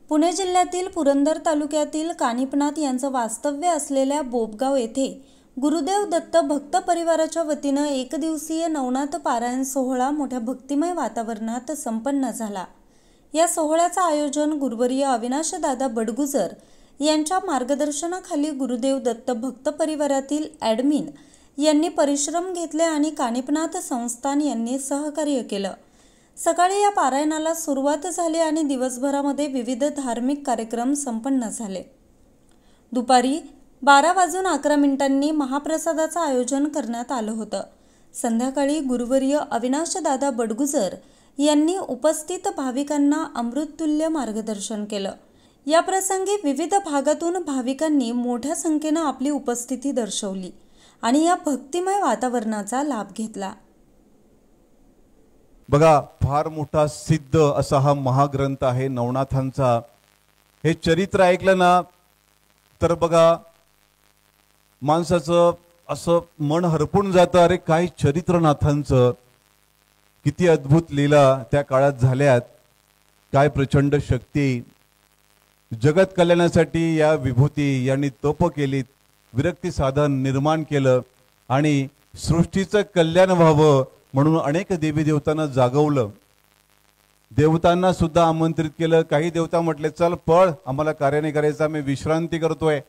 पुणे जिल्ह्यातील पुरंदर तालुक्यातील कानिपनाथ यांचं वास्तव्य असलेल्या बोबगाव येथे गुरुदेव दत्त भक्त परिवाराच्या वतीनं एकदिवसीय नवनाथ पारायण सोहळा मोठ्या भक्तिमय वातावरणात संपन्न झाला। या सोहळ्याचं आयोजन गुरुवर्य अविनाश दादा बडगुजर यांच्या मार्गदर्शनाखाली गुरुदेव दत्त भक्त परिवारातील ॲडमिन यांनी परिश्रम घेतले आणि कानिपनाथ संस्थान यांनी सहकार्य केलं। सकाळी या पारायणाला सुरुवात झाली आणि दिवसभरामध्ये विविध धार्मिक कार्यक्रम संपन्न झाले। दुपारी 12:11 महाप्रसादाचं आयोजन करण्यात आलं होतं। संध्याकाळी गुरुवर्य अविनाश दादा बडगुजर यांनी उपस्थित भाविकांना अमृततुल्य मार्गदर्शन केलं। या प्रसंगी विविध भागातून भाविकांनी मोठ्या संख्येने आपली उपस्थिती दर्शवली आणि या भक्तिमय वातावरणाचा लाभ घेतला। बघा, फार मोठा सिद्ध असा हा महाग्रंथ आहे नवनाथांचा। हे चरित्र ऐकलं ना तर बघा माणसाचं असं मन हरपून जातं। अरे काय चरित्र नाथांचं, किती अद्भुत लीला त्या काळात झाल्यात, काय प्रचंड शक्ती। जगत कल्याणासाठी या विभूती यांनी तप केलीत, विरक्ती साधन निर्माण केलं आणि सृष्टीचं कल्याण व्हावं म्हणून अनेक देवी देवतांना जागवलं। देवतांना सुद्धा आमंत्रित केलं। काही देवता म्हटले चल पळ, आम्हाला कार्य नाही करायचं, आम्ही विश्रांती करतोय,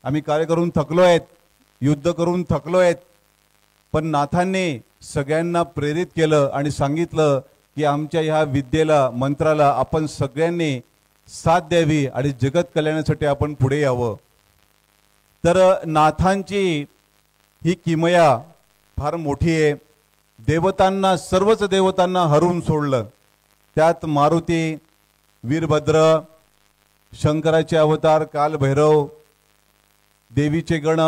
आम्ही कार्य करून थकलो आहेत, युद्ध करून थकलो आहेत। पण नाथांनी सगळ्यांना प्रेरित केलं आणि सांगितलं की आमच्या ह्या विद्येला मंत्राला आपण सगळ्यांनी साथ द्यावी आणि जगत कल्याणासाठी आपण पुढे यावं। तर नाथांची ही किमया फार मोठी आहे। देवतांना, सर्वच देवतांना हरवून सोडलं। त्यात मारुती, वीरभद्र, शंकराचे अवतार, कालभैरव, देवीचे गण,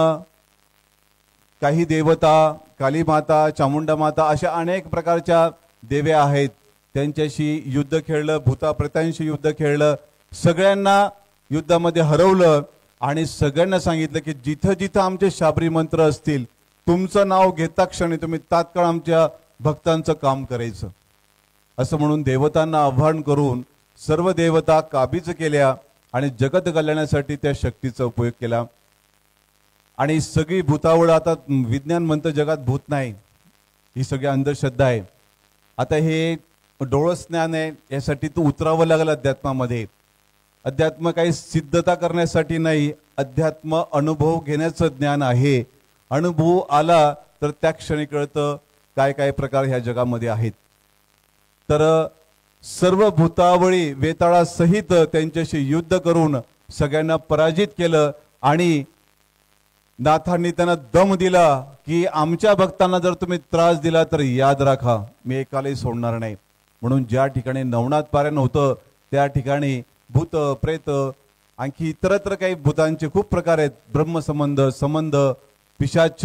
काही देवता, काली माता, चामुंडा माता, अशा अनेक प्रकारच्या देव्या आहेत। त्यांच्याशी युद्ध खेळलं, भूताप्रेतांशी युद्ध खेळलं, सगळ्यांना युद्धामध्ये हरवलं आणि सगळ्यांना सांगितलं की जिथं जिथं आमचे शाबरी मंत्र असतील, तुमचं नाव घेता क्षणी तुम्ही तात्काळ आमच्या भक्तांचं काम करायचं, असं म्हणून देवतांना आव्हान करून सर्व देवता काबीज केल्या आणि जगत कल्याणासाठी त्या शक्तीचा उपयोग केला। आणि सगळी भूतावळ, आता विज्ञान म्हणतं जगात भूत नाही, ही सगळी अंधश्रद्धा आहे। आता हे डोळस ज्ञान आहे, यासाठी तू उतरावं लागलं अध्यात्मामध्ये। अध्यात्म काही सिद्धता करण्यासाठी नाही, अध्यात्म अनुभव घेण्याचं ज्ञान आहे। अनुभव आला तर त्या क्षणी कळतं काय काय प्रकार ह्या जगामध्ये आहेत। तर सर्व भूतावळी वेताळासहित त्यांच्याशी युद्ध करून सगळ्यांना पराजित केलं आणि नाथांनी त्यांना दम दिला की आमच्या भक्तांना जर तुम्ही त्रास दिला तर याद राखा, मी एकालाही सोडणार नाही। म्हणून ज्या ठिकाणी नवनाथ पारायण होतं त्या ठिकाणी भूत, प्रेत, आणखी इतरत्र काही भूतांचे खूप प्रकार आहेत, ब्रह्मसंबंध, संबंध, पिशाच,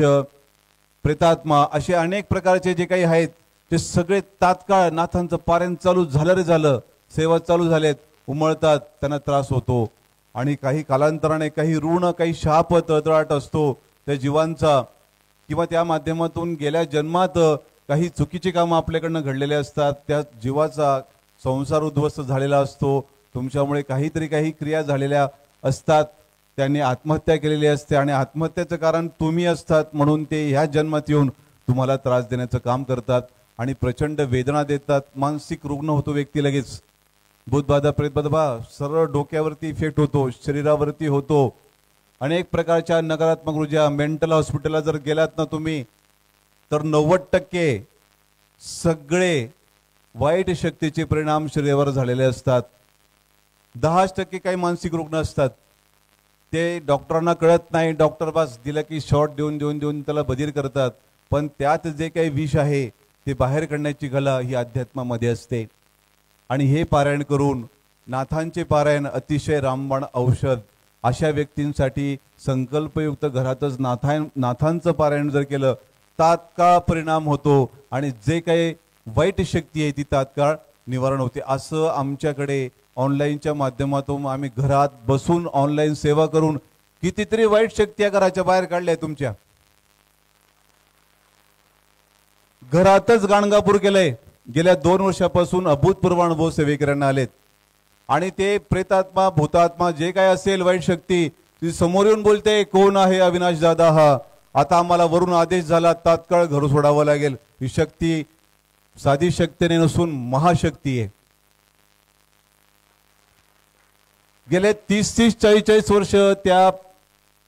प्रेतात्मा, असे अनेक प्रकारचे जे काही आहेत ते सगळे तात्काळ नाथांचं पारायण चालू झालं रे झालं, सेवा चालू झालेत, उमळतात, त्यांना त्रास होतो। आणि काही कालांतराने काही ऋण, काही शाप, तळतळाट असतो त्या जीवांचा, किंवा त्या माध्यमातून गेल्या जन्मात काही चुकीची कामं आपल्याकडनं घडलेले असतात, त्या जीवाचा संसार उद्ध्वस्त झालेला असतो, तुमच्यामुळे काहीतरी काही क्रिया झालेल्या असतात, त्यांनी आत्महत्या केलेली असते आणि आत्महत्येचं कारण तुम्ही असतात, म्हणून ते ह्या जन्मात येऊन तुम्हाला त्रास देण्याचं काम करतात आणि प्रचंड वेदना देतात। मानसिक रुग्ण होतो व्यक्ती लगेच, भूतबाधा, प्रेतबाधा, सरळ डोक्यावरती इफेक्ट होतो, शरीरावरती होतो, अनेक प्रकारच्या नकारात्मक ऊर्जा। मेंटल हॉस्पिटलला जर गेलात ना तुम्ही तर 90% सगळे वाईट शक्तीचे परिणाम शरीरावर झालेले असतात। 10% काही मानसिक रुग्ण असतात, ते डॉक्टरांना कळत नाही, डॉक्टर बस दिलं की शॉट देऊन देऊन देऊन त्याला बधीर करतात, पण त्यात जे काही विष आहे ते बाहेर काढण्याची कला ही अध्यात्मामध्ये असते। आणि हे पारायण करून, नाथांचे पारायण अतिशय रामबाण औषध। अशा व्यक्तींसाठी संकल्पयुक्त घरातच नाथांचं पारायण जर केलं तात्काळ परिणाम होतो आणि जे काही वाईट शक्ती आहे ती तात्काळ निवारण होते। असं आमच्याकडे ऑनलाईनच्या माध्यमातून आम्ही घरात बसून ऑनलाईन सेवा करून कितीतरी वाईट शक्ती या घराच्या बाहेर काढल्या। तुमच्या घरातच गाणगापूर केलंय, गेल्या 2 वर्षापासून अभूतपूर्व अनुभव सेवेकरांना आलेत। आणि ते प्रेतात्मा भूतात्मा जे काय असेल वाईट शक्ती ती समोर येऊन बोलते, कोण आहे अविनाश दादा हा, आता आम्हाला वरून आदेश झाला, तात्काळ घर सोडावं लागेल. ही शक्ती साधी शक्तीने नसून महाशक्ती आहे. गेले 30-40 वर्ष त्या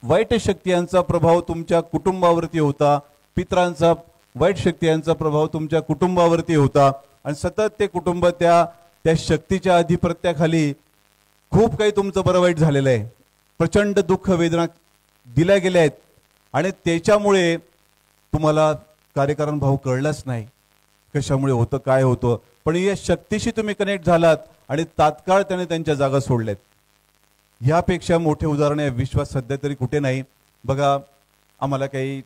वाईट शक्ती यांचा प्रभाव तुमच्या कुटुंबावरती होता, पितरांचा वाईट शक्ती यांचा प्रभाव तुमच्या कुटुंबावरती होता आणि सतत ते कुटुंब त्या शक्तीच्या अधिपत्याखाली खूप काही तुमचं बरं वाईट झालेलं आहे. प्रचंड दुःख वेदना दिल्या गेल्या आहेत आणि त्याच्यामुळे तुम्हाला कार्यकारण भाव कळलाच नाही कशामुळे होतं काय होतं. पण या शक्तीशी तुम्ही कनेक्ट झालात आणि तात्काळ त्याने त्यांच्या जागा सोडल्यात. यापेक्षा मोठे उदाहरण आहे विश्वास सध्या तरी कुठे नाही. बघा, आम्हाला काही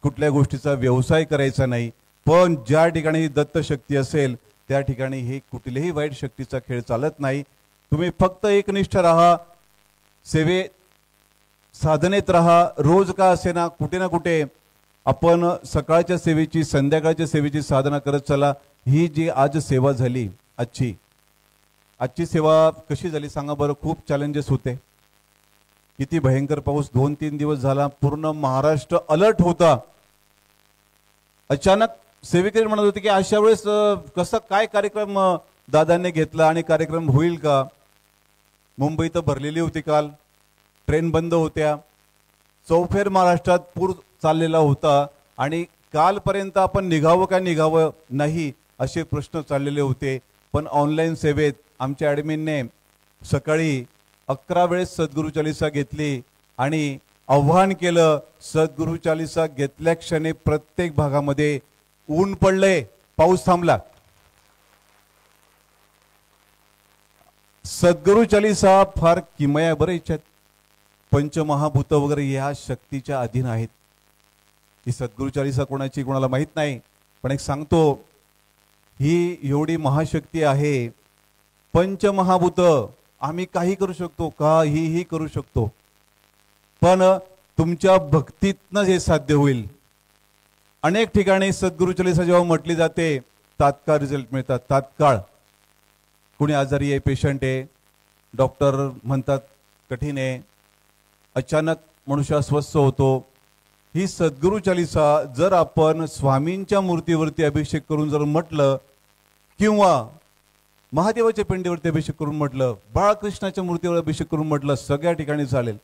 कुठल्या गोष्टीचा व्यवसाय करायचा नाही, पण ज्या ठिकाणी ही दत्त शक्ती असेल त्या ठिकाणी हे कुठल्याही वाईट शक्तीचा खेळ चालत नाही. तुम्ही फक्त एकनिष्ठ राहा, सेवे साधनेत राहा. रोज का असेना कुठे ना कुठे आपण सकाळच्या सेवेची संध्याकाळच्या सेवेची साधना करत चला. ही जी आज सेवा झाली, आजची सेवा कशी झाली सांगा बरं. खूप चॅलेंजेस होते. किती भयंकर पाऊस 2-3 दिवस झाला, पूर्ण महाराष्ट्र अलर्ट होता. अचानक सेवेकरी म्हणत होते की अशा वेळेस कसं काय कार्यक्रम दादांनी घेतला आणि कार्यक्रम होईल का. मुंबई तर भरलेली होती, काल ट्रेन बंद होत्या, चौफेर महाराष्ट्रात पूर चाललेला होता आणि कालपर्यंत आपण निघावं का निघावं नाही असे प्रश्न चाललेले होते. पण ऑनलाईन सेवेत आमच्या ॲडमिनने सकाळी 11 वेळेस सद्गुरु चालिसा घेतली आणि आव्हान केलं. सद्गुरु चालिसा घेतल्या क्षणी प्रत्येक भागामध्ये ऊन पडले, पाऊस थांबला. सद्गुरु चालिसा फार किमया बरं इच्छा. पंचमहाभूत वगैरे या शक्तीच्या अधीन आहेत. ही सद्गुरु चालिसा कोणाची कोणाला माहित नाही, पण एक सांगतो, ही एवढी महाशक्ती आहे. पंचमहाभूत आम्ही काही करू शकतो, काहीही करू शकतो, पण तुमच्या भक्तीतनं हे साध्य होईल. अनेक ठिकाणी सद्गुरु चालिसा जेव्हा म्हटली जाते तात्काळ रिझल्ट मिळतात. तात्काळ कुणी आजारी आहे, पेशंट आहे, डॉक्टर म्हणतात कठीण आहे, अचानक मनुष्य अस्वस्थ होतो. ही सद्गुरु चालिसा जर आपण स्वामींच्या मूर्तीवरती अभिषेक करून जर म्हटलं किंवा महादेवाच्या पिंडीवरती अभिषेक करून म्हटलं, बाळकृष्णाच्या मूर्तीवर अभिषेक करून म्हटलं, सगळ्या ठिकाणी चालेल.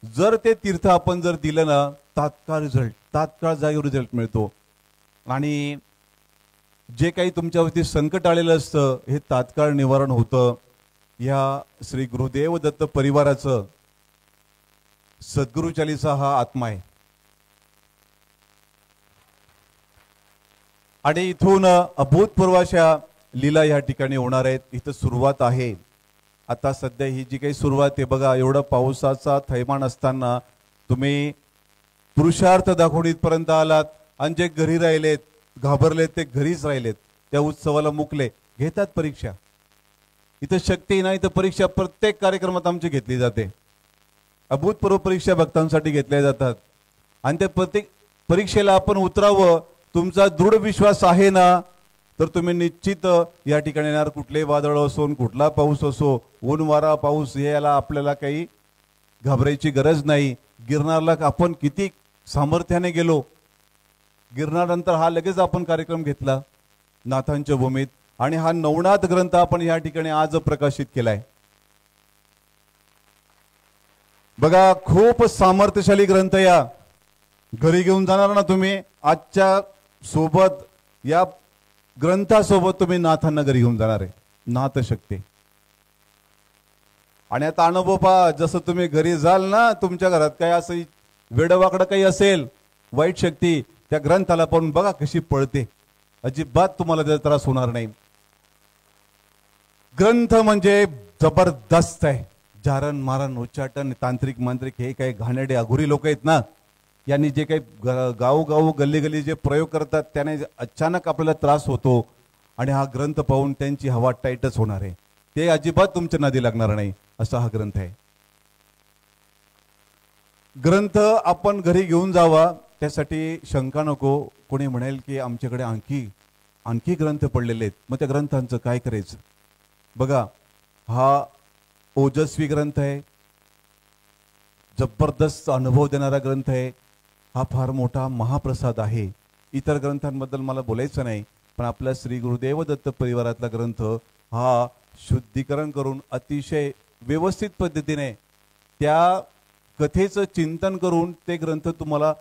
जर ते तीर्थ आपण जर दिलं ना, तात्काळ रिझल्ट, तात्काळ जागेवर रिझल्ट मिळतो. आणि जे काही तुमच्यावरती संकट आलेलं असतं हे तात्काळ निवारण होतं. या श्री गुरुदेव दत्त परिवाराचं सद्गुरु चालिसा हा आत्मा आहे. आणि इथून अभूतपूर्व अशा लीला या ठिकाणी होणार आहेत. इथं सुरुवात आहे. आता सध्या ही जी काही सुरुवात आहे बघा, एवढा पावसाचा थैमान असताना तुम्ही पुरुषार्थ दाखवून इथपर्यंत आलात आणि जे घरी राहिलेत, घाबरलेत, ते घरीच राहिलेत. त्या उत्सवाला मुकले, घेतात परीक्षा. इथं शक्ती नाही तर परीक्षा प्रत्येक कार्यक्रमात आमची घेतली जाते. अभूतपूर्व परीक्षा भक्तांसाठी घेतल्या जातात आणि त्या प्रत्येक परीक्षेला आपण उतरावं. तुमचा दृढ विश्वास आहे ना, तर तुम्ही निश्चित या ठिकाणी येणार. कुठले वादळ असो, कुठला पाऊस असो, ऊन वारा पाऊस, याला आपल्याला काही घाबरायची गरज नाही. गिरनारला आपण किती सामर्थ्याने गेलो. गिरनारनंतर हा लगेच आपण कार्यक्रम घेतला नाथांच्या भूमीत आणि हा नवनाथ ग्रंथ आपण या ठिकाणी आज प्रकाशित केलाय. बघा, खूप सामर्थ्यशाली ग्रंथ. या घरी घेऊन जाणार ना तुम्ही, आजच्या सोबत या ग्रंथासोबत तुम्ही नाथांना घरी घेऊन जाणार आहे. नाथ शक्ती. आणि आता अनुभव पहा, जसं तुम्ही घरी जाल ना, तुमच्या घरात काही असं वेडवाकडं काही असेल वाईट शक्ती, त्या ग्रंथाला पाहून बघा कशी पळते. अजिबात तुम्हाला त्याचा त्रास होणार नाही. ग्रंथ म्हणजे जबरदस्त आहे. जारण मारण उच्चाटन तांत्रिक मांत्रिक हे काही घाणेरडे अघोरी लोक आहेत ना, यांनी जे काही गावोगाव गल्ली गल्ली जे प्रयोग करतात त्याने अचानक आपल्याला त्रास होतो. आणि हा ग्रंथ पाहून त्यांची हवा टाईटच होणार आहे. ते अजिबात तुमच्या नादी लागणार नाही असा हा ग्रंथ आहे. ग्रंथ आपण घरी घेऊन जावा, त्यासाठी शंका नको. कोणी म्हणेल की आमच्याकडे आणखी ग्रंथ पडलेले आहेत, मग त्या ग्रंथांचं काय करायचं. बघा, हा ओजस्वी ग्रंथ आहे, जबरदस्त अनुभव देणारा ग्रंथ आहे, हा फार मोठा महाप्रसाद आहे. इतर ग्रंथांबद्दल मला बोलायचं नाही, पण आपल्या श्री गुरुदेव दत्त परिवारातला ग्रंथ हा शुद्धीकरण करून अतिशय व्यवस्थित पद्धतीने त्या कथेचं चिंतन करून ते ग्रंथ तुम्हाला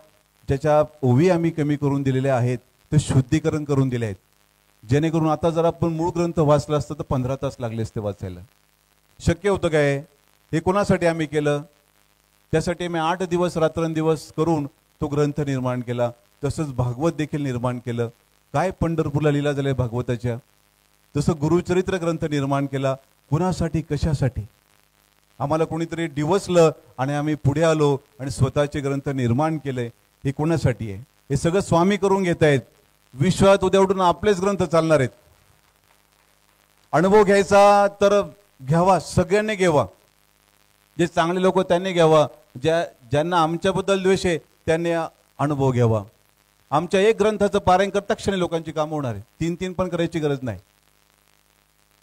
ज्याच्या ओवी आम्ही कमी करून दिलेल्या आहेत ते शुद्धीकरण करून दिले आहेत, जेणेकरून आता जर आपण मूळ ग्रंथ वाचला असतं तर 15 तास लागले असते वाचायला. शक्य होतं काय? हे कोणासाठी आम्ही केलं? त्यासाठी मी 8 दिवस रात्रंदिवस करून तो ग्रंथ निर्माण केला. तसंच भागवत देखील निर्माण केलं. काय पंढरपूरला लीला झाल्या भागवताच्या, तसं गुरुचरित्र ग्रंथ निर्माण केला. कुणासाठी, कशासाठी? आम्हाला कोणीतरी डिवसलं आणि आम्ही पुढे आलो आणि स्वतःचे ग्रंथ निर्माण केले. हे कोणासाठी आहे? हे सगळं स्वामी करून घेत आहेत. विश्वात उद्या उठून आपलेच ग्रंथ चालणार आहेत. अनुभव घ्यायचा तर घ्यावा, सगळ्यांनी घ्यावा. जे चांगले लोक त्यांनी घ्यावा, ज्यांना आमच्याबद्दल द्वेष आहे त्यांनी अनुभव घ्यावा. आमच्या एक ग्रंथाचं पारायण करता क्षणी लोकांची कामं होणार आहे. 3 पण करायची गरज नाही.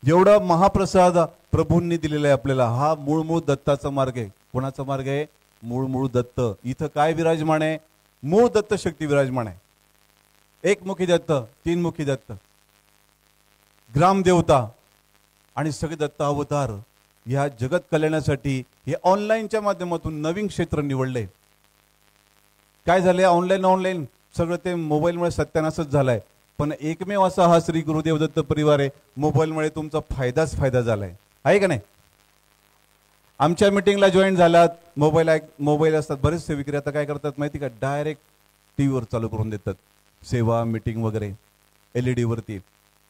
जेवढा महाप्रसाद प्रभूंनी दिलेला आहे आपल्याला, हा मूळ दत्ताचा मार्ग आहे. कोणाचा मार्ग आहे? मूळ दत्त. इथं काय विराजमान आहे? मूळ दत्त शक्ती विराजमान आहे. एकमुखी दत्त, 3मुखी दत्त, ग्रामदेवता आणि सगळे दत्त अवतार या जगत कल्याणासाठी हे ऑनलाईनच्या माध्यमातून नवीन क्षेत्र निवडले. काय झाले? ऑनलाईन सगळं ते मोबाईलमुळे सत्यानाशच झालाय. पण एकमेव असा हा श्री गुरुदेव दत्त परिवार आहे, मोबाईलमुळे तुमचा फायदाच फायदा झालाय, आहे का नाही? आमच्या मिटिंगला जॉईन झालात, मोबाईल असतात बरेचसे विक्री, आता काय करतात माहिती का? डायरेक्ट टीव्हीवर चालू करून देतात सेवा मीटिंग वगैरे LED वरती.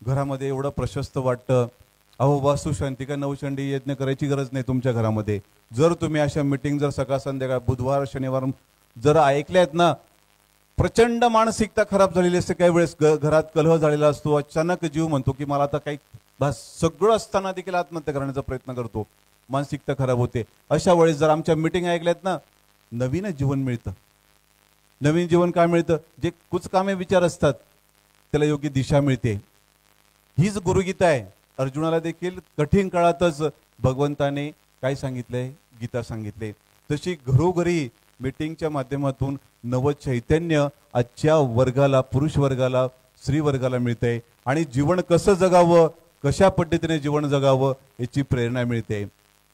घरामध्ये एवढं प्रशस्त वाटतं. अहो, वास्तुशांती का नवचंडी यज्ञ करायची गरज नाही तुमच्या घरामध्ये. जर तुम्ही अशा मीटिंग जर सकाळ संध्याकाळ बुधवार शनिवार जर ऐकल्यात ना, प्रचंड मानसिकता खराब झालेली असते. काही वेळेस घरात कलह झालेला असतो. अचानक जीव म्हणतो की मला आता काही बस, सगळं असताना देखील आत्महत्या करण्याचा प्रयत्न करतो. मानसिकता खराब होते. अशा वेळेस जर आमच्या मीटिंग ऐकल्यात ना, नवीन जीवन मिळतं. नवीन जीवन काय मिळतं? जे कुचकामे विचार असतात त्याला योग्य दिशा मिळते. हीच गुरुगीता आहे. अर्जुनाला देखील कठीण काळातच भगवंताने काय सांगितलंय? गीता सांगितले. तशी घरोघरी मीटिंगच्या माध्यमातून नव चैतन्य आजच्या वर्गाला, पुरुष वर्गाला, स्त्री वर्गाला मिळते. आणि जीवन कसं जगावं, कशा पद्धतीने जीवन जगावं याची प्रेरणा मिळते.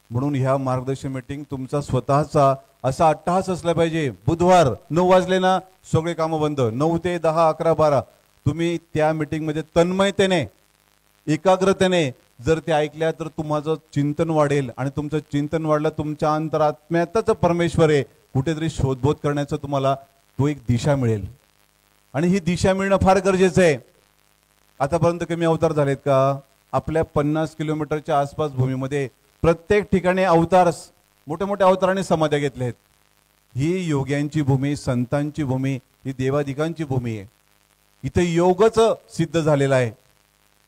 म्हणून ह्या मार्गदर्शन मीटिंग तुमचा स्वतःचा असा अट्टहास असला पाहिजे. बुधवार 9 वाजले ना सगळे कामं बंद. 9 ते 10, 11, 12 तुम्ही त्या मीटिंगमध्ये तन्मयतेने, एकाग्रतेने जर ते ऐकल्या तर तुमचं चिंतन वाढेल. आणि तुमचं चिंतन वाढलं, तुमच्या अंतरात्म्यातच परमेश्वर आहे. कुठेतरी शोधबोध करण्याचं तुम्हाला तो एक दिशा मिळेल. आणि ही दिशा मिळणं फार गरजेचं आहे. आतापर्यंत कमी अवतार झालेत का? आपल्या 50 किलोमीटरच्या आसपास भूमीमध्ये प्रत्येक ठिकाणी अवतार, मोठ्या मोठ्या अवताराने समाध्या घेतल्या आहेत. ही योग्यांची भूमी, संतांची भूमी, ही देवाधिकांची भूमी आहे. इथे योगच सिद्ध झालेला आहे.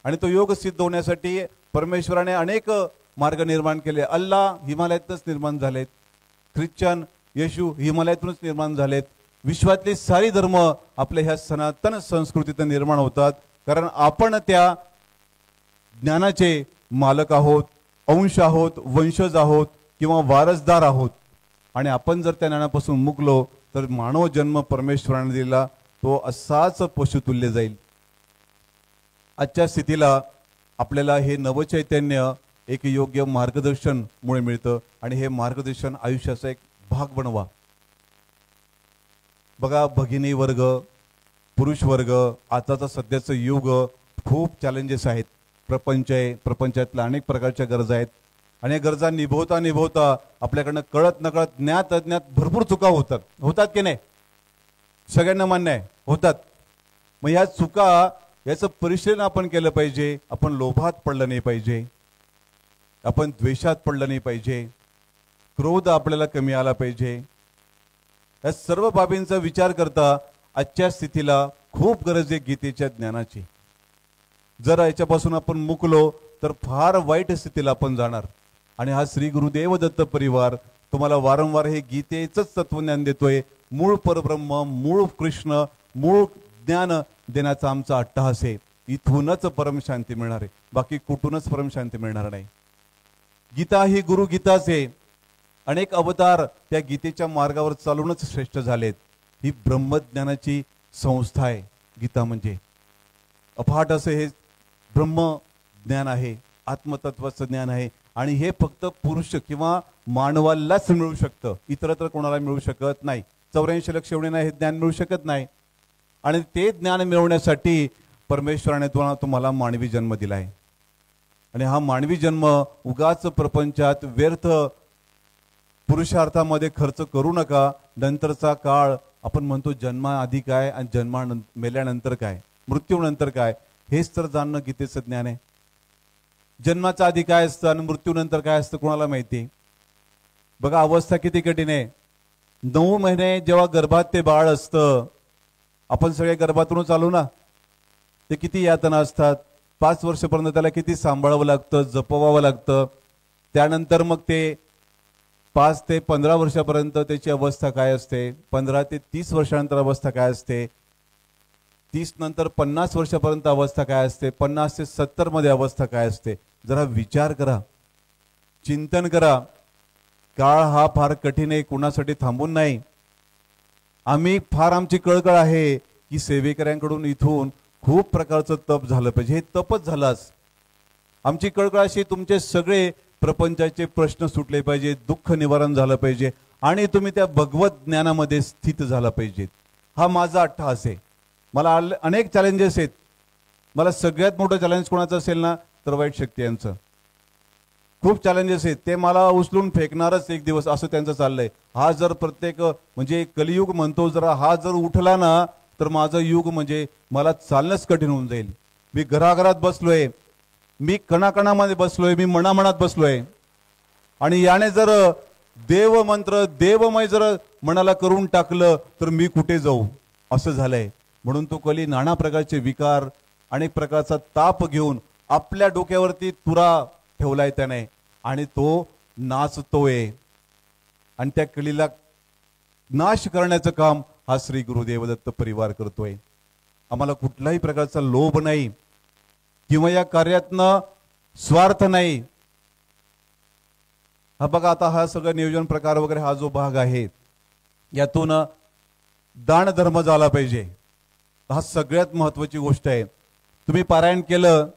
आणि तो योग सिद्ध होण्यासाठी परमेश्वराने अनेक मार्ग निर्माण केले. अल्लाह हिमालयातच निर्माण झालेत. ख्रिश्चन येशू हिमालयातूनच निर्माण झालेत. विश्वातले सारी धर्म आपल्या ह्या सनातन संस्कृतीत निर्माण होतात. कारण आपण त्या ज्ञानाचे मालक आहोत, अंश आहोत, वंशज आहोत किंवा वारसदार आहोत. आणि आपण जर त्या ज्ञानापासून मुकलो तर मानव जन्म परमेश्वराने दिला तो असाच पशुतुल्य जाईल. आजच्या स्थितीला आपल्याला हे नवचैतन्य एक योग्य मार्गदर्शन मुळे मिळतं. आणि हे मार्गदर्शन आयुष्याचा एक भाग बनवा. बघा, भगिनी वर्ग, पुरुष वर्ग, आताचा सध्याचं युग खूप चॅलेंजेस आहेत. प्रपंच आहे, प्रपंचातल्या अनेक प्रकारच्या गरजा आहेत. आणि या गरजा निभवता आपल्याकडनं कळत नकळत, ज्ञात अज्ञात भरपूर चुका होतात की नाही? सगळ्यांना मान्य आहे, होतात. मग ह्या चुका, याचं परिशीलन आपण केलं पाहिजे. आपण लोभात पडलं नाही पाहिजे, आपण द्वेषात पडलं नाही पाहिजे, क्रोध आपल्याला कमी आला पाहिजे. या सर्व बाबींचा विचार करता आजच्या स्थितीला खूप गरज आहे गीतेच्या ज्ञानाची. जर याच्यापासून आपण मुकलो तर फार वाईट स्थितीला आपण जाणार. आणि हा श्री गुरुदेव दत्त परिवार तुम्हाला वारंवार हे गीतेचंच तत्वज्ञान देतोय. मूळ परब्रह्म, मूळ कृष्ण, मूळ ज्ञान देण्याचा आमचा अट्टहास आहे. इथूनच परमशांती मिळणार आहे, बाकी कुठूनच परमशांती मिळणार नाही. गीता ही गुरु गीताच आहे. अनेक अवतार त्या गीतेच्या मार्गावर चालूनच श्रेष्ठ झालेत. ही ब्रह्मज्ञानाची संस्था आहे गीता म्हणजे. अफाट असं हे ब्रह्म ज्ञान आहे, आत्मतत्वाचं ज्ञान आहे. आणि हे फक्त पुरुष किंवा मानवालाच मिळू शकतं, इतरत्र कोणाला मिळू शकत नाही. 84 लक्ष एवढे हे ज्ञान मिळू शकत नाही. आणि ते ज्ञान मिळवण्यासाठी परमेश्वराने तुम्हाला मानवी जन्म दिला आहे. आणि हा मानवी जन्म उगाच प्रपंचात व्यर्थ पुरुषार्थामध्ये खर्च करू नका. नंतरचा काळ आपण म्हणतो जन्माआधी काय आणि मेल्यानंतर काय, मृत्यूनंतर काय, हेच तर जाणणं गीतेचं ज्ञान आहे. जन्माचा आधी काय असतं आणि मृत्यूनंतर काय असतं कोणाला माहिती. बघा अवस्था किती कठीण आहे. 9 महिने जेव्हा गर्भात ते बाळ असतं, आपण सगळे गर्भातूनच आलो ना, ते किती यातना असतात. 5 वर्षापर्यंत त्याला किती सांभाळावं लागतं, जपवावं लागतं. त्यानंतर मग ते 5 ते 15 वर्षापर्यंत त्याची अवस्था काय असते, 15 ते 30 वर्षानंतर अवस्था काय असते, 30 नंतर 50 वर्षापर्यंत अवस्था काय असते, 50 ते 70 मध्ये अवस्था काय असते. जरा विचार करा, चिंतन करा. काळ हा फार कठीण आहे, कुणासाठी थांबून नाही. आमची कळकळ आहे की सेवेकऱ्यांकडून इथून खूप प्रकारचं तप झालं पाहिजे. हे तपच झालाच. आमची कळकळ अशी तुमचे सगळे प्रपंचाचे प्रश्न सुटले पाहिजे, दुःख निवारण झालं पाहिजे आणि तुम्ही त्या भगवत ज्ञानामध्ये स्थित झाला पाहिजेत. हा माझा अट्टहास आहे. मला अनेक चॅलेंजेस आहेत. मला सगळ्यात मोठं चॅलेंज कोणाचं असेल ना तर वाईट शक्ती यांचं. खूप चॅलेंजेस आहेत, ते मला उचलून फेकणारच एक दिवस असं त्यांचं चाललंय. हा जर प्रत्येक म्हणजे कलियुग म्हणतो जरा हा जर उठला ना तर माझं युग म्हणजे मला चालणंच कठीण होऊन जाईल. मी घराघरात बसलोय, मी कणाकणामध्ये बसलोय, मी मनामनात बसलोय आणि याने जर देव मंत्र देवमय जर मनाला करून टाकलं तर मी कुठे जाऊ असं झालंय. म्हणून तो कली नाना प्रकारचे विकार, अनेक प्रकारचा ताप घेऊन आपल्या डोक्यावरती तुरा ठेवलाय त्याने आणि तो नाचतोय. आणि त्या कलीला नाश करण्याचं काम हा श्री गुरुदेव दत्त परिवार करतोय. आम्हाला कुठल्याही प्रकारचा लोभ नाही किंवा या कार्यातनं स्वार्थ नाही. हा बघा आता हा सगळं नियोजन प्रकार वगैरे हा जो भाग आहे यातून दान धर्म झाला पाहिजे. हा सगळ्यात महत्वाची गोष्ट आहे. तुम्ही पारायण केलं,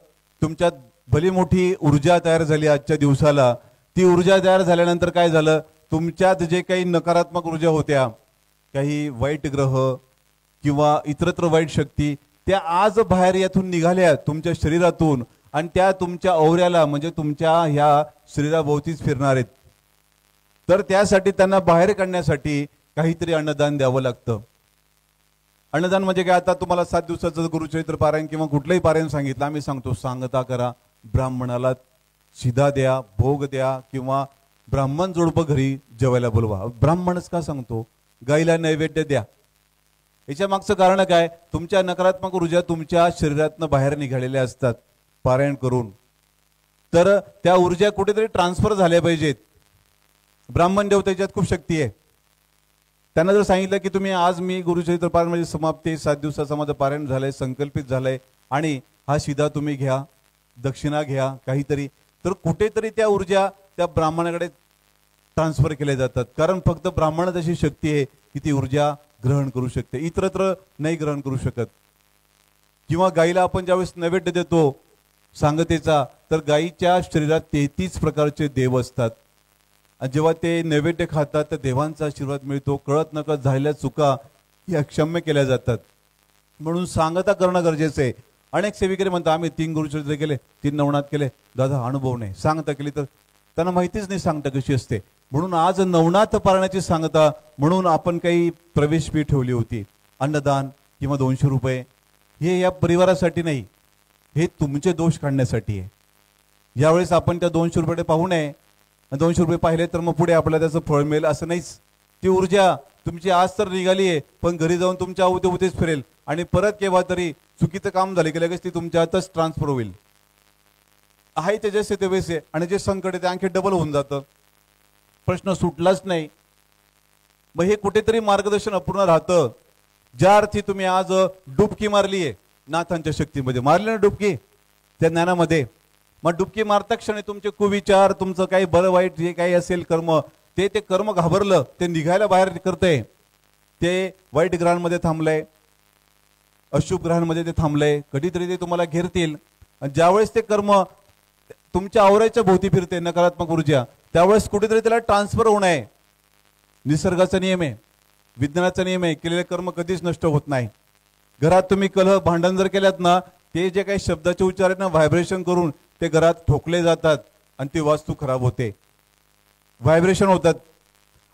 तुमच्यात भली मोठी ऊर्जा तयार झाली आजच्या दिवसाला. ती ऊर्जा तयार झाल्यानंतर काय झालं, तुमच्यात जे काही नकारात्मक ऊर्जा होत्या, काही वाईट ग्रह किंवा इतरत्र वाईट शक्ती, त्या आज बाहेर यातून निघाल्या तुमच्या शरीरातून आणि त्या तुमच्या औऱ्याला म्हणजे तुमच्या ह्या शरीराभोवतीच फिरणार आहेत. तर त्यासाठी त्यांना बाहेर काढण्यासाठी काहीतरी अन्नदान द्यावं लागतं. अन्नदान म्हणजे काय, आता तुम्हाला 7 दिवसाचं गुरुचरित्र पारायण किंवा कुठलंही पारायण सांगितलं, आम्ही सांगतो सांगता करा, ब्राह्मणाला शिधा द्या, भोग द्या किंवा ब्राह्मण जोडपं घरी जेवायला बोलवा. ब्राह्मणच का सांगतो, गाईला नैवेद्य द्या. याच्या मागचं कारण काय, तुमच्या नकारात्मक ऊर्जा तुमच्या शरीरातनं बाहेर निघालेल्या असतात पारायण करून. तर त्या ऊर्जा कुठेतरी ट्रान्सफर झाल्या पाहिजेत. ब्राह्मण देवतेच्यात खूप शक्ती आहे. त्यांना जर सांगितलं की तुम्ही आज मी गुरुचरित्र पारायण म्हणजे समाप्ती 7 दिवसाचं माझं पारायण झालंय, संकल्पित झालंय आणि हा शिधा तुम्ही घ्या, दक्षिणा घ्या काहीतरी, तर कुठेतरी त्या ऊर्जा त्या ब्राह्मणाकडे ट्रान्सफर केल्या जातात. कारण फक्त ब्राह्मणात अशी शक्ती आहे की ती ऊर्जा ग्रहण करू शकते, इतरत्र नाही ग्रहण करू शकत. किंवा गाईला आपण ज्यावेळेस नैवेद्य देतो सांगतेचा, तर गाईच्या शरीरात 33 प्रकारचे देव असतात. जेव्हा ते नैवेद्य खातात तर देवांचा आशीर्वाद मिळतो. कळत नकळत झालेल्या चुका या क्षम्य केल्या जातात. म्हणून सांगता करणं गरजेचं आहे. अनेक सेविकरी म्हणतात आम्ही 3 गुरुचरित्र केले, 3 नवनाथ केले, दादा अनुभव नाही. सांगता केली तर त्यांना माहितीच नाही सांगता कशी असते. म्हणून आज नवनाथ पारण्याची सांगता म्हणून आपण काही प्रवेश फी ठेवली होती. अन्नदान किंवा 200 रुपये हे या परिवारासाठी नाही, हे तुमचे दोष काढण्यासाठी आहे. यावेळेस आपण त्या 200 रुपये पाहू नये. 200 रुपये पाहिले तर मग पुढे आपल्याला त्याचं फळ मिळेल असं नाहीच. ती ऊर्जा तुमची आज तर निघाली आहे, पण घरी जाऊन तुमच्या अवतीभोवतीच फिरेल आणि परत केव्हा तरी चुकीचं काम झाले की लगेच ती तुमच्या हातच ट्रान्सफर होईल. आहे ते जसे ते वैसे आणि जे संकट आहे ते आणखी डबल होऊन जातं. प्रश्न सुटलाच नाही. मग हे कुठेतरी मार्गदर्शन अपूर्ण राहतं. ज्या अर्थी तुम्ही आज डुबकी मारलीये नाथांच्या शक्तीमध्ये, मारली ना डुबकी त्या ज्ञानामध्ये, मग डुबकी मारता क्षणी तुमचे कुविचार, तुमचं काही बरं वाईट जे काही असेल कर्म, ते कर्म घाबरलं, ते निघायला बाहेर करतंय, ते वाईट ग्रहांमध्ये थांबलंय, अशुभ ग्रहांमध्ये ते थांबलंय. कधीतरी ते तुम्हाला घेरतील. आणि ज्यावेळेस ते कर्म तुमच्या आवराच्या भोवती फिरते नकारात्मक ऊर्जा, त्यावेळेस कुठेतरी त्याला ट्रान्सफर होणं आहे. निसर्गाचा नियम आहे, विज्ञानाचा नियम आहे. केलेले कर्म कधीच नष्ट होत नाही. घरात तुम्ही कलह भांडण जर केल्यात ना, ते जे काही शब्दाचे उच्चार आहेत ना, व्हायब्रेशन करून ते घरात ठोकले जातात आणि ती वास्तू खराब होते, व्हायब्रेशन होतात.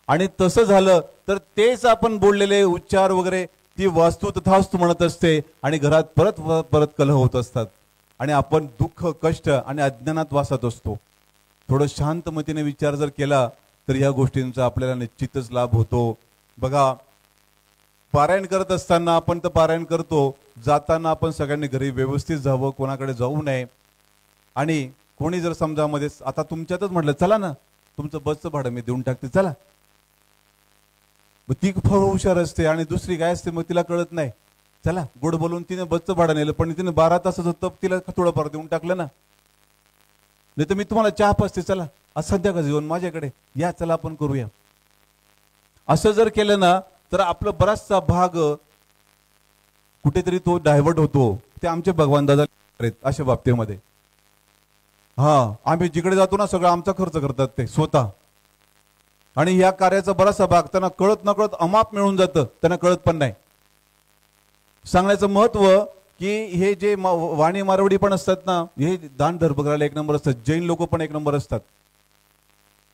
आणि तसं झालं तर तेच आपण बोललेले उच्चार वगैरे ती वास्तू तथास्तु म्हणत असते आणि घरात परत परत कलह होत असतात आणि आपण दुःख, कष्ट आणि अज्ञानात वासत असतो. थोडं शांतमतीने विचार जर केला तर या गोष्टींचा आपल्याला निश्चितच लाभ होतो. बघा, पारायण करत असताना आपण तर पारायण करतो, जाताना आपण सगळ्यांनी घरी व्यवस्थित जावं, कोणाकडे जाऊ नये. आणि कोणी जर समजा मध्ये आता तुमच्यातच म्हटलं चला ना, तुमचं बसचं भाडं मी देऊन टाकते चला, ती फार हुशार असते आणि दुसरी काय असते मग तिला कळत नाही, चला गोड बोलून तिने बसचं भाडं नेलं, पण तिने 12 तासाचं तप तिला थोडंफार देऊन टाकलं ना. नाही तर मी तुम्हाला चहा पाजते, चला आज संध्याकाळी येऊन माझ्याकडे या, चला आपण करूया. असं जर केलं ना तर आपलं बराचसा भाग कुठेतरी तो डायव्हर्ट होतो. ते आमचे भगवान दादा अशा बाबतीमध्ये. आम्ही जिकडे जातो ना सगळं आमचा खर्च करतात ते स्वतः. आणि या कार्याचा बराचसा भाग त्यांना कळत नकळत अमाप मिळून जातं, त्यांना कळत पण नाही. सांगण्याचं महत्व की हे जे वाणी मारवडी पण असतात ना, हे दान धर्म करायला एक नंबर असतात. जैन लोक पण एक नंबर असतात.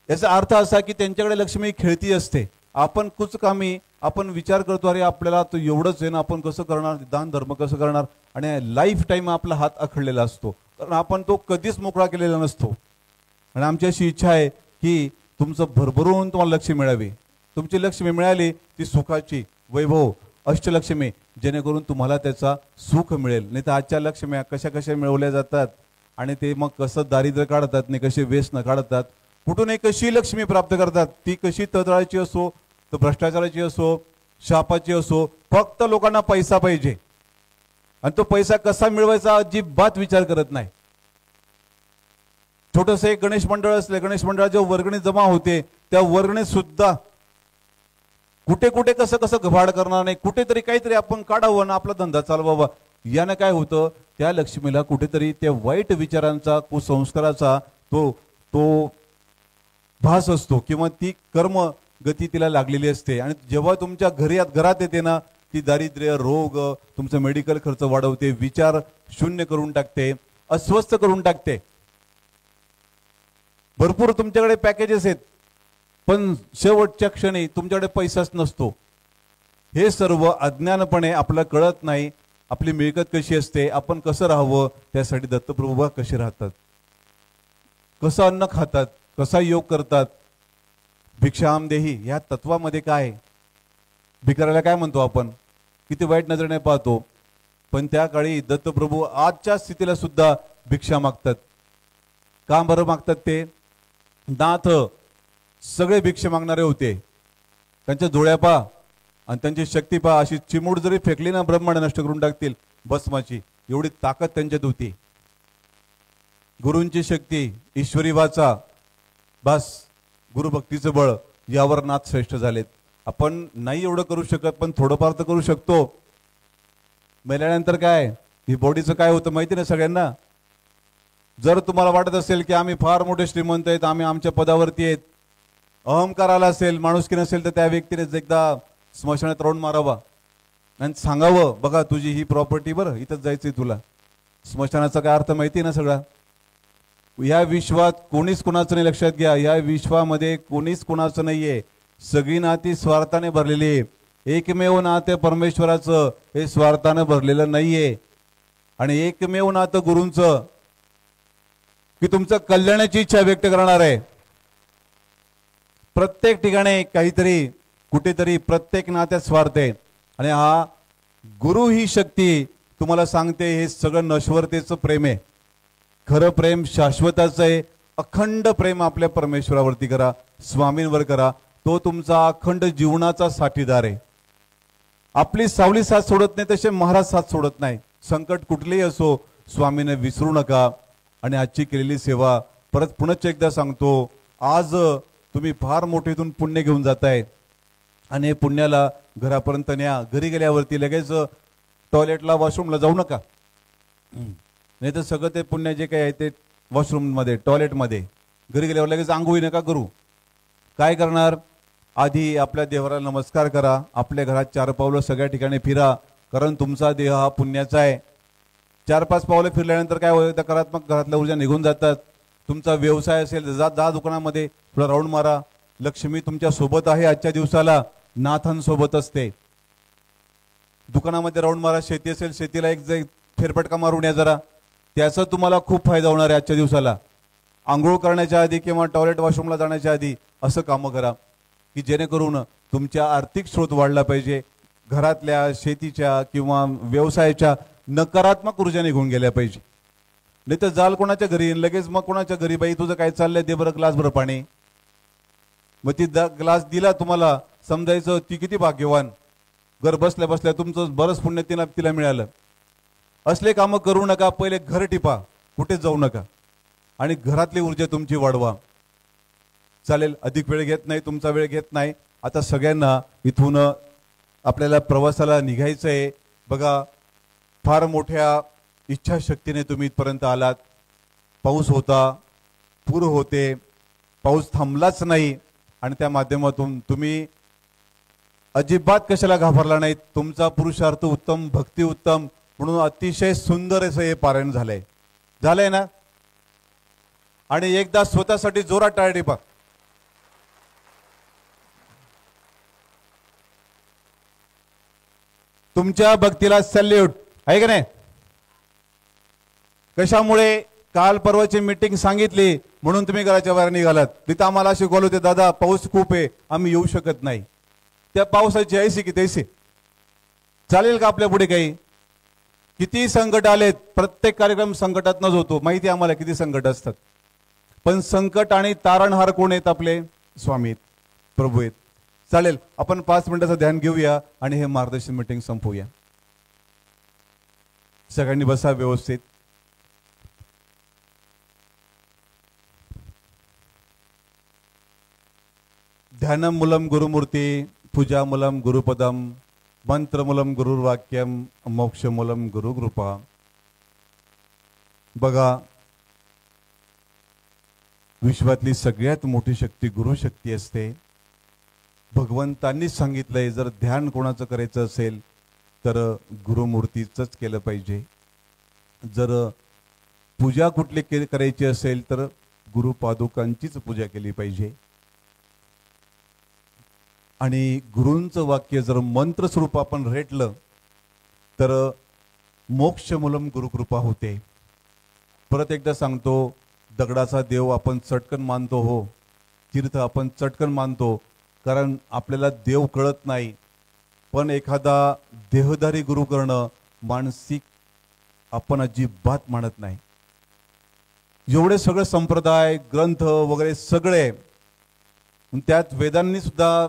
याचा अर्थ असा की त्यांच्याकडे लक्ष्मी खेळती असते. आपण कुचकामी आपण विचार करतो, अरे आपल्याला तो एवढंच आहे ना, आपण कसं करणार, दान धर्म कसं करणार, आणि लाईफ टाईम आपला हात आखडलेला असतो, कारण आपण तो कधीच मोकळा केलेला नसतो. आणि आमची अशी इच्छा आहे की तुमचं भरभरून तुम्हाला लक्ष्मी मिळावी. तुमची लक्ष्मी मिळाली ती सुखाची, वैभव, अष्टलक्ष्मी, जेणेकरून तुम्हाला त्याचा सुख मिळेल. नाही तर आजच्या लक्ष्म्या कशा कशा मिळवल्या जातात आणि ते मग कसं दारिद्र्य काढतात, नाही कसे व्यसन काढतात, कुठून एक कशी लक्ष्मी प्राप्त करतात, ती कशी तळाची असो, तर भ्रष्टाचाराची असो, शापाची असो, फक्त लोकांना पैसा पाहिजे आणि तो पैसा कसा मिळवायचा अजिबात विचार करत नाही. छोटस एक गणेश मंडळ असले, गणेश मंडळात जेव्हा वर्गणी जमा होते त्या वर्गणीत सुद्धा कुठे कुठे कसं कसं घबाड करणार नाही, कुठेतरी काहीतरी आपण काढावं ना आपला धंदा चालवावा. यानं काय होतं, त्या लक्ष्मीला कुठेतरी त्या वाईट विचारांचा, कुसंस्काराचा तो तो भास असतो किंवा ती कर्म गती तिला लागलेली असते. आणि जेव्हा तुमच्या घरात येते ना, ती दारिद्र्य, रोग, तुमचा मेडिकल खर्च वाढवते, विचार शून्य करून टाकते, अस्वस्थ करून टाकते. भरपूर तुमच्याकडे पॅकेजेस आहेत पण शेवटच्या क्षणी तुमच्याकडे पैसाच नसतो. हे सर्व अज्ञानपणे आपल्याला कळत नाही. आपली मिळकत कशी असते, आपण कसं राहावं, त्यासाठी दत्तप्रभू कसे राहतात, कसं अन्न खातात, कसा योग करतात. भिक्षाम देही या तत्वामध्ये काय, भिकाऱ्याला काय म्हणतो आपण, किती वाईट नजरेने पाहतो, पण त्या काळी दत्तप्रभू आजच्या स्थितीला सुद्धा भिक्षा मागतात. का बरं मागतात ते? नाथ सगळे भिक्षा मागणारे होते. त्यांच्या डोळ्या पा आणि त्यांची शक्ती पा, अशी चिमूड जरी फेकली ना ब्रह्मांड नष्ट करून टाकतील भस्माची, एवढी ताकद त्यांच्यात होती. गुरूंची शक्ती, ईश्वरी वाचा, बस गुरुभक्तीचं बळ, यावर नाथ श्रेष्ठ झालेत. आपण नाही एवढं करू शकत पण थोडंफार तर करू शकतो. मेल्यानंतर काय, ही बॉडीचं काय होतं माहिती ना सगळ्यांना. जर तुम्हाला वाटत असेल की आम्ही फार मोठे श्रीमंत आहेत, आम्ही आमच्या पदावरती आहेत, अहंकार आला असेल, माणुसकी नसेल, तर त्या व्यक्तीनेच एकदा स्मशानात राऊंड मारावा आणि सांगावं, बघा तुझी ही प्रॉपर्टी, बरं इथंच जायचंय तुला. स्मशानाचा काय अर्थ माहिती ना सगळा. या विश्वात कोणीच कोणाचं नाही, लक्षात घ्या, या विश्वामध्ये कोणीच कोणाचं नाहीये. सगळी नाती स्वार्थाने भरलेली आहे. एकमेव नाते परमेश्वराचं, हे स्वार्थाने भरलेलं नाहीये. आणि एकमेव नातं गुरूंचं, की तुमचं कल्याणाची इच्छा व्यक्त करणार आहे. प्रत्येक ठिकाणी काहीतरी कुठेतरी प्रत्येक नात्यात स्वार्थ आहे. आणि हा गुरु ही शक्ती तुम्हाला सांगते, हे सगळं नश्वरतेचं प्रेम आहे. खरं प्रेम शाश्वताचं आहे. अखंड प्रेम आपल्या परमेश्वरावरती करा, स्वामींवर करा. तो तुमचा अखंड जीवनाचा साथीदार आहे. आपली सावली साथ सोडत नाही तसे महाराज साथ सोडत नाही. संकट कुठलेही असो, स्वामीने विसरू नका आणि आजची केलेली सेवा परत पुनश्च एकदा सांगतो, आज तुम्ही फार मोठे इथून पुण्य घेऊन जाताय आणि हे पुण्याला घरापर्यंत न्या. घरी गेल्यावरती लगेच टॉयलेटला वॉशरूमला जाऊ नका, नाही तर सगळं ते पुण्य जे काही आहे ते वॉशरूममध्ये टॉयलेटमध्ये. घरी गेल्यावर लगेच आंघोळी नका करू. काय करणार, आधी आपल्या देवाला नमस्कार करा, आपल्या घरात 4 पावलं सगळ्या ठिकाणी फिरा, कारण तुमचा देह हा पुण्याचा आहे. 4-5 पावलं फिरल्यानंतर काय होतं, नकारात्मक घरातल्या ऊर्जा निघून जातात. तुमचा व्यवसाय असेल, जा दुकानामध्ये थोडा राऊंड मारा. लक्ष्मी तुमच्या सोबत आहे. आजच्या दिवसाला नाथांसोबत असते. दुकानामध्ये राऊंड मारा. शेती असेल, शेतीला एक फेरफटका मारून या जरा, त्याचा तुम्हाला खूप फायदा होणार आहे. आजच्या दिवसाला आंघोळ करण्याच्या आधी किंवा टॉयलेट वॉशरूमला जाण्याच्या आधी असं कामं करा की जेणेकरून तुमच्या आर्थिक स्रोत वाढला पाहिजे. घरातल्या, शेतीच्या किंवा व्यवसायाच्या नकारात्मक ऊर्जा निघून गेल्या पाहिजे. नाही तर जाल कोणाच्या घरी, लगेच मग कोणाच्या घरी, बाई तुझं काय चाललंय, दे बरं ग्लास भर पाणी. मग ती ग्लास दिला तुम्हाला, समजायचं ती किती भाग्यवान, घर बसल्या बसल्या तुमचं बरंच पुण्य तिला मिळालं. असले कामं करू नका. पहिले घर टिपा, कुठे जाऊ नका आणि घरातली ऊर्जा तुमची वाढवा. चालेल, अधिक वेळ घेत नाही, तुमचा वेळ घेत नाही. आता सगळ्यांना इथून आपल्याला प्रवासाला निघायचं आहे. बघा, फार मोठ्या इच्छाशक्तीने तुम्ही इथपर्यंत आलात. पाऊस होता, पूर होते, पाऊस थांबलाच नाही आणि त्या माध्यमातून तुम्ही अजिबात कशाला घाबरला नाही. तुमचा पुरुषार्थ उत्तम, भक्ती उत्तम, म्हणून अतिशय सुंदर असं हे पारायण झालंय ना. आणि एकदा स्वतःसाठी जोरात टाळ्या टिपा. तुमच्या भक्तीला सॅल्यूट आहे का नाही. कशामुळे, काल परवाची मीटिंग सांगितली म्हणून तुम्ही घराच्या बाहेर निघालात. तिथं आम्हाला शिकवलं होते, दादा पाऊस खूप आहे, आम्ही येऊ शकत नाही. त्या पावसाची ऐसी की तैसी. चालेल का आपल्या पुढे काही? किती संकट आलेत, प्रत्येक कार्यक्रम संकटातनच होतो. माहिती आम्हाला किती संकट असतात, पण संकट आणि तारणहार कोण आहेत? आपले स्वामी आहेत, प्रभू आहेत. चालेल, आपण 5 मिनिटाचं ध्यान घेऊया आणि हे मार्गदर्शन मीटिंग संपवूया. सगळ्यांनी बसा व्यवस्थित. ध्यानमूलम गुरुमूर्ती, पूजामूलम गुरुपदम, मंत्रमूलम गुरुर्वाक्यम, मोक्षमूलम गुरुकृपा. बघा, विश्वातली सगळ्यात मोठी शक्ती गुरुशक्ती असते. भगवंतांनी सांगितलंय, जर ध्यान कोणाचं करायचं असेल तर गुरुमूर्तीचंच केलं पाहिजे. जर पूजा कुठली करायची असेल तर गुरुपादुकांचीच पूजा केली पाहिजे. आणि गुरूंचं वाक्य जर मंत्र स्वरूप आपण रेटलं तर मोक्षमूलम गुरुकृपा होते. परत एकदा सांगतो, दगडाचा देव आपण चटकन मानतो, हो, तीर्थ आपण चटकन मानतो, कारण आपल्याला देव कळत नाही. पण एखादा देहधारी गुरु करणं मानसिक आपण अजिबात मानत नाही. एवढे सगळे संप्रदाय, ग्रंथ वगैरे सगळे, त्यात वेदांनी सुद्धा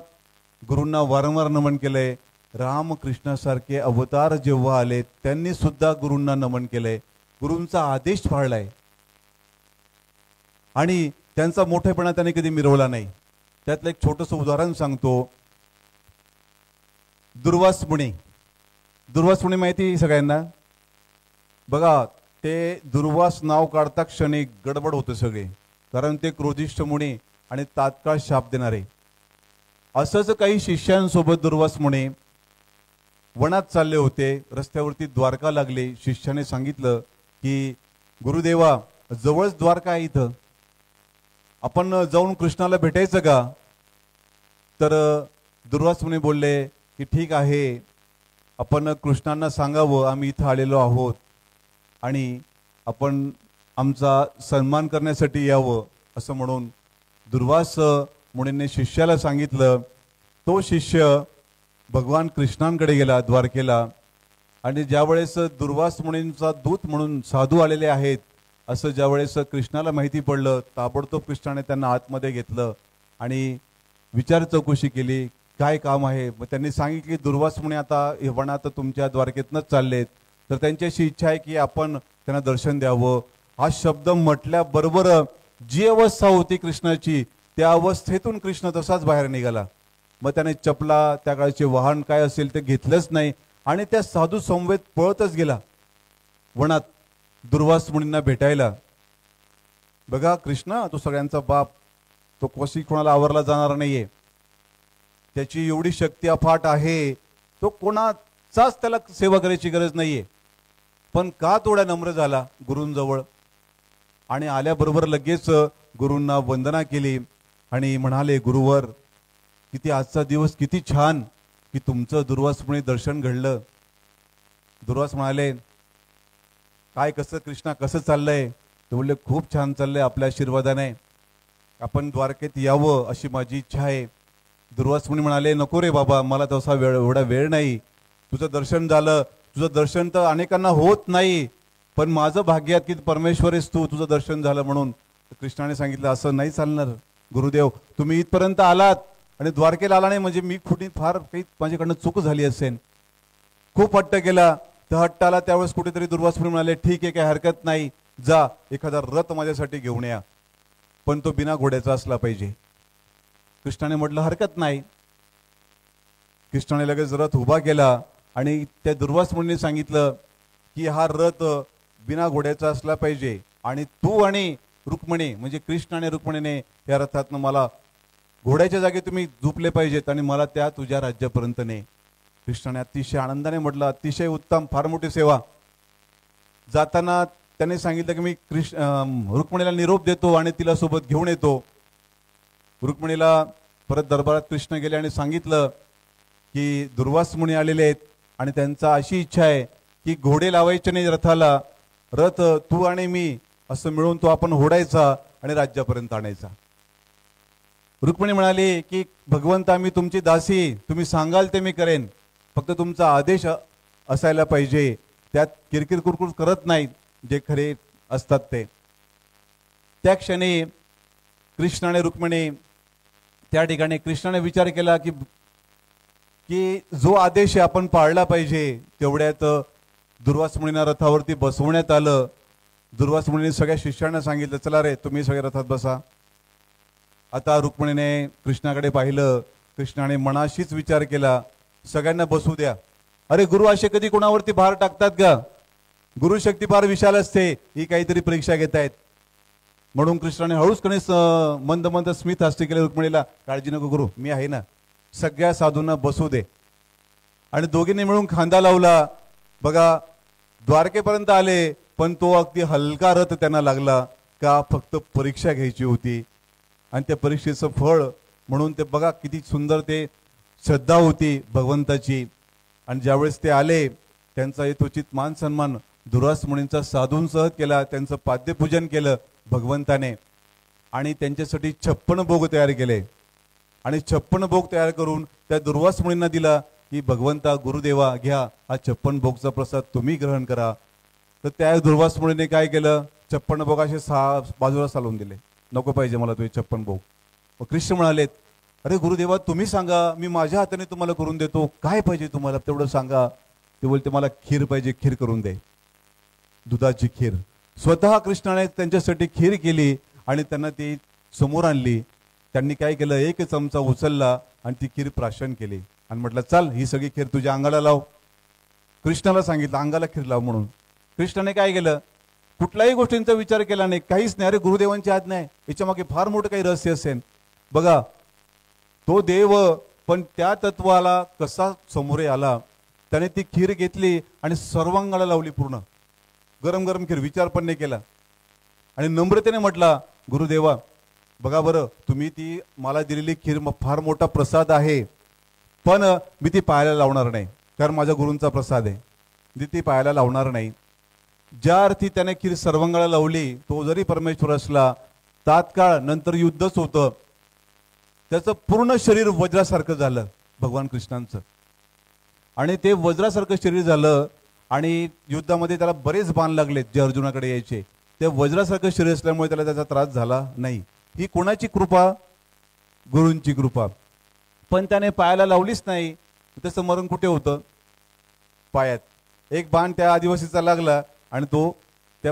गुरूंना वारंवार नमन केलंय. रामकृष्णासारखे अवतार जेव्हा आले त्यांनी सुद्धा गुरूंना नमन केलंय, गुरूंचा आदेश पाळलाय आणि त्यांचा मोठेपणा त्यांनी कधी मिरवला नाही. त्यातलं एक छोटंसं उदाहरण सांगतो. दुर्वास मुनी माहिती सगळ्यांना? बघा, ते दुर्वास नाव काढता क्षणी गडबड होते सगळे, कारण ते क्रोधिष्ठ मुनी आणि तात्काळ शाप देणारे. असंच काही शिष्यांसोबत दुर्वास मुनी वनात चालले होते. रस्त्यावरती द्वारका लागले. शिष्याने सांगितलं की गुरुदेवा, जवळच द्वारका आहे, इथं आपण जाऊन कृष्णाला भेटायचं का? तर दुर्वास मुनी बोलले की ठीक आहे, आपण कृष्णांना सांगावं आम्ही इथं आलेलो आहोत आणि आपण आमचा सन्मान करण्यासाठी यावं, असं म्हणून दुर्वास मुनींनी शिष्याला सांगितलं. तो शिष्य भगवान कृष्णांकडे गेला द्वारकेला आणि ज्यावेळेस दुर्वास मुनींचा दूत म्हणून साधू आलेले आहेत असं ज्यावेळेस कृष्णाला माहिती पडलं, ताबडतोब कृष्णाने त्यांना आतमध्ये घेतलं आणि विचार चौकशी केली, काय काम आहे. मग त्यांनी सांगितले की दुर्वास मुनी आता वनात तुमच्या द्वारकेतनंच चाललेत, तर त्यांची अशी इच्छा आहे की आपण त्यांना दर्शन द्यावं. हा शब्द म्हटल्याबरोबर जी अवस्था होती कृष्णाची, त्या अवस्थेतून कृष्ण तसाच बाहेर निघाला. मग त्याने चपला, त्या काळचे वाहन काय असेल ते घेतलंच नाही आणि त्या साधू समवेत पळतच गेला वनात दुर्वास मुनींना भेटायला. बघा, कृष्ण तो सगळ्यांचा बाप, तो कशी कोणाला आवरला जाणार नाहीये. त्याची एवढी शक्ती अफाट आहे, तो कोणाचाच त्याला सेवा करायची गरज नाहीये. पण का थोडा नम्र झाला गुरूंजवळ आणि आल्याबरोबर लगेच गुरूंना वंदना केली आणि म्हणाले, गुरुवर किती आजचा दिवस किती छान की तुमचं दुर्वास मुनी दर्शन घडलं. दुर्वास म्हणाले, काय कसं कृष्णा कसं चाललंय? ते बोलले, खूप छान चाललंय, आपल्या आशीर्वादाने आपण द्वारकेत यावं अशी माझी इच्छा आहे. दुर्वास मुनी म्हणाले, नको रे बाबा, मला तसा एवढा वेळ नाही. तुझं दर्शन झालं, तुझं दर्शन तर अनेकांना होत नाही, पण माझं भाग्यात की परमेश्वर आहेस तू, तुझं दर्शन झालं म्हणून. कृष्णाने सांगितलं, असं नाही चालणार गुरुदेव, तुम्ही इथपर्यंत आलात आणि द्वारकेला आला नाही म्हणजे मी कुठे फार काही माझ्याकडनं चूक झाली असेल. खूप हट्ट केला. त्या हट्टाला त्यावेळेस कुठेतरी दुर्वास मुनी म्हणाले, ठीक आहे, काही हरकत नाही, जा एखादा रथ माझ्यासाठी घेऊन या, पण तो बिना घोड्याचा असला पाहिजे. कृष्णाने म्हटलं, हरकत नाही. कृष्णाने लगेच रथ उभा केला आणि त्या दुर्वास मुनीने सांगितलं की हा रथ बिना घोड्याचा असला पाहिजे आणि तू आणि रुक्मिणी म्हणजे कृष्ण आणि रुक्मिणीने या रथातनं मला घोड्याच्या जागी तुम्ही झोपले पाहिजेत आणि मला त्या तुझ्या राज्यापर्यंत ने. कृष्णाने अतिशय आनंदाने म्हटलं, अतिशय उत्तम, फार मोठी सेवा. जाताना त्याने सांगितलं की मी रुक्मिणीला निरोप देतो आणि तिला सोबत घेऊन येतो. रुक्मिणीला परत दरबारात कृष्ण गेले आणि सांगितलं की दुर्वास मुनी आलेले आहेत आणि त्यांचा अशी इच्छा आहे की घोडे लावायचे नाही रथाला, रथ तू आणि मी असं मिळून तो आपण होडायचा आणि राज्यापर्यंत आणायचा. रुक्मिणी म्हणाली की भगवंत, आम्ही तुमची दासी, तुम्ही सांगाल ते मी करेन, फक्त तुमचा आदेश असायला पाहिजे. त्यात किरकिर कुरकुर करत नाहीत जे खरे असतात ते. त्या क्षणी कृष्ण आणि रुक्मिणी त्या ठिकाणी कृष्णाने विचार केला की जो आदेश आहे आपण पाळला पाहिजे. तेवढ्यात दुर्वास मुनींना रथावरती बसवण्यात आलं. दुर्वास मुनींनी सगळ्या शिष्यांना सांगितलं, चला रे तुम्ही सगळे रथात बसा. आता रुक्मिणीने कृष्णाकडे पाहिलं. कृष्णाने मनाशीच विचार केला, सगळ्यांना बसू द्या. अरे गुरु असे कधी कोणावरती भार टाकतात का? गुरु शक्ती फार विशाल असते, ही काहीतरी परीक्षा घेत आहेत. म्हणून कृष्णाने हळूच कणीस मंद मंद स्मित हास्य केले रुक्मिणीला, काळजी नको गुरु, मी आहे ना, सगळ्या साधूंना बसू दे. आणि दोघींनी मिळून खांदा लावला. बघा, द्वारकेपर्यंत आले, पण तो अगदी हलका रथ त्यांना लागला का फक्त परीक्षा घ्यायची होती आणि त्या परीक्षेचं फळ म्हणून ते बघा किती सुंदर ते श्रद्धा होती भगवंताची. आणि ज्यावेळेस ते आले, त्यांचा यथोचित मान सन्मान दुर्वास मुनींचा साधूंसह केला. त्यांचं पाद्यपूजन केलं भगवंताने आणि त्यांच्यासाठी 56 भोग तयार केले आणि 56 भोग तयार करून त्या दुर्वास मुनींना दिला की भगवंता, गुरुदेवा घ्या, हा 56 भोगचा प्रसाद तुम्ही ग्रहण करा. तर त्या दुर्वास मुनीने काय केलं, 56 भोग असे बाजूला चालवून दिले, नको पाहिजे मला तुझे 56 भोग. मग कृष्ण म्हणालेत, अरे गुरुदेवा तुम्ही सांगा, मी माझ्या हाताने तुम्हाला करून देतो, काय पाहिजे तुम्हाला तेवढं सांगा. ते बोलते, मला खीर पाहिजे, खीर करून दे, दुधाची खीर. स्वतः कृष्णाने त्यांच्यासाठी खीर केली आणि त्यांना ती समोर आणली. त्यांनी काय केलं, एक चमचा उचलला आणि ती खीर प्राशन केली आणि म्हटलं, चल ही सगळी खीर तुझ्या अंगाला लाव. कृष्णाला सांगितलं अंगाला खीर लाव म्हणून. कृष्णाने काय केलं, कुठल्याही गोष्टींचा विचार केला नाही, काहीच नाही. अरे गुरुदेवांची आज्ञा आहे, याच्यामागे फार मोठं काही रहस्य असेल. बघा, तो देव पण त्या तत्वाला कसा समोरे आला. त्याने ती खीर घेतली आणि सर्वांगाला लावली, पूर्ण गरम गरम खीर, विचार पण नाही केला. आणि नम्रतेने म्हटला, गुरुदेवा बघा बरं, तुम्ही ती मला दिलेली खीर फार मोठा प्रसाद आहे, पण मी ती पायाला लावणार नाही, कारण माझ्या गुरूंचा प्रसाद आहे, मी ती पायाला लावणार नाही. ज्या अर्थी त्याने खीर सर्वांगाला लावली, तो जरी परमेश्वर असला, तात्काळ नंतर युद्धच होतं. त्याचं पूर्ण शरीर वज्रासारखं झालं भगवान कृष्णांचं आणि ते वज्रासारखं शरीर झालं आणि युद्धामध्ये त्याला बरेच बाण लागलेत जे अर्जुनाकडे यायचे. ते वज्रासारखं शरीर असल्यामुळे त्याला त्याचा त्रास झाला नाही. ही कोणाची कृपा? गुरूंची कृपा. पण त्याने पायाला लावलीच नाही, त्याचं मरण कुठे होतं? पायात. एक बाण त्या आदिवासीचा लागला आणि तो त्या